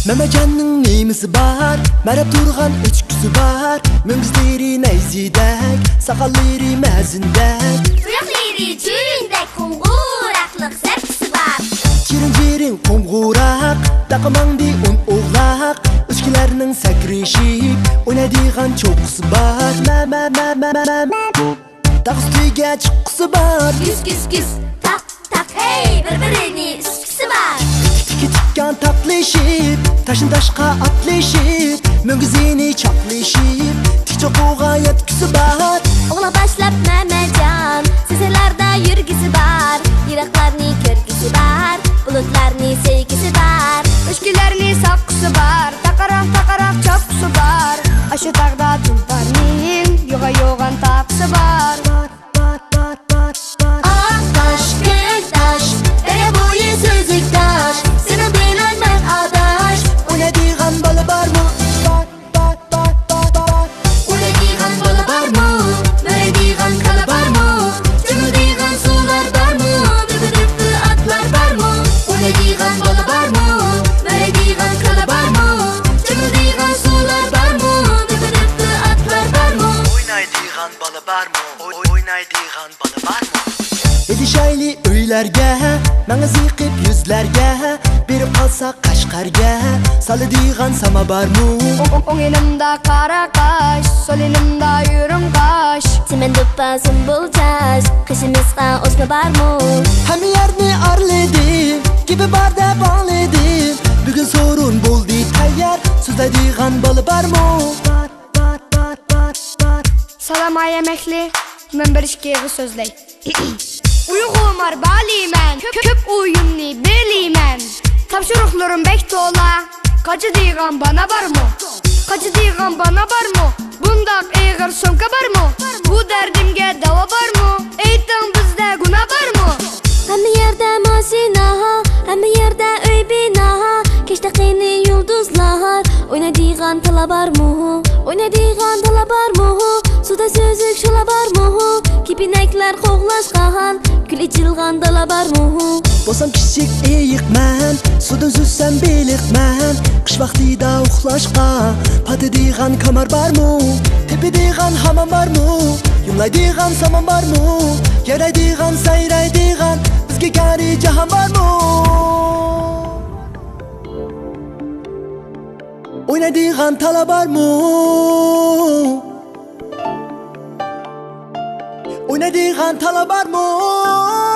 Memacanның nemisi бар, mərəb durğan öçküsü var. Möngüzleri nəyzidək, sakalları məzindək. Tuyaqları çüründək, qumğuraqlıq zərkisi var. Cirin qumğuraq, daqımangdi un oğlaq. Öçkilərinin səkrişib, oynadığan çoxusu var. Dağız tüyge çıqqısı var. Güz, tak, tak, hey, bir-birini üsküsü var. Küçükken tatlaşıp, taşın taşqa atlaşıp, möngüzini çaplaşıp, tikçe qoğa yetkisi var. Oğla başlap Məməcan, seselarda yürgüsü var. Yıraqlarını körgüsü var, bulutlarını sevgisi var. Öşkülerini sakkusu var, takarak çapkusu var. Aşı tağda tulparının, yoğan tapsı var. Ah taş, gök taş, dere boyu sözlük taş. Seni bilen ben adaş. Oynadığan balı var mı? Uğradiğan balı var mı? Börediğan kalı var mı? Cımıldığan sular var mı? Dıpı atlar var mı? Uğradiğan balı var mı? Börediğan kalı var mı? Cımıldığan sular var mı? Dıpı atlar var mı? Oynaydiğan balı var mı? Oynaydiğan balı var mı? Yedi şaylı öylərgə, mənə zıqıb yüzlərgə, berib qalsa Qaşqarga, salıdığan sama var mı? On elimde kara kaş, sol elimde yürüm kaş. Çimen duppasın bulacağız. Kışımızda osma var mı? Hem yerini arladım, gibi barda bağladım. Bugün sorun buldu tayyar, sözlediğin balı var mı? Salam ay emekli, ben bir işkiyi sözley. Uyğum var baliymen, köp uyumlu beliymen. Tapşırıqlarım bək tola, kaçı diğen bana var mı? Kaçı diğen bana var mı? Bundaq eğer sömka var mı? Bu derdimge dava var mı? Eytan bizde guna var mı? Hem yerde masina, hem yerde öy bina. Keşteqini yıldızlar. Oynadığın tala var mı? Oynadığın tala var mı? Suda sözlük şola var mı? Kipinekler qoğlaşqan, gül içilgan dala var mı? Bolsam kiçik eyiq mən, suda üzülsəm beliq mən. Qış vaxtida uxlaşqa, patıdığın kamar var mı? Tepedığın hamam var mı? Yumlaydığın saman var mı? Yaraydığın, sayraydığın, bizge gari cahan var mı? Oynadığın tala var mı? Oynadığın tala var mı?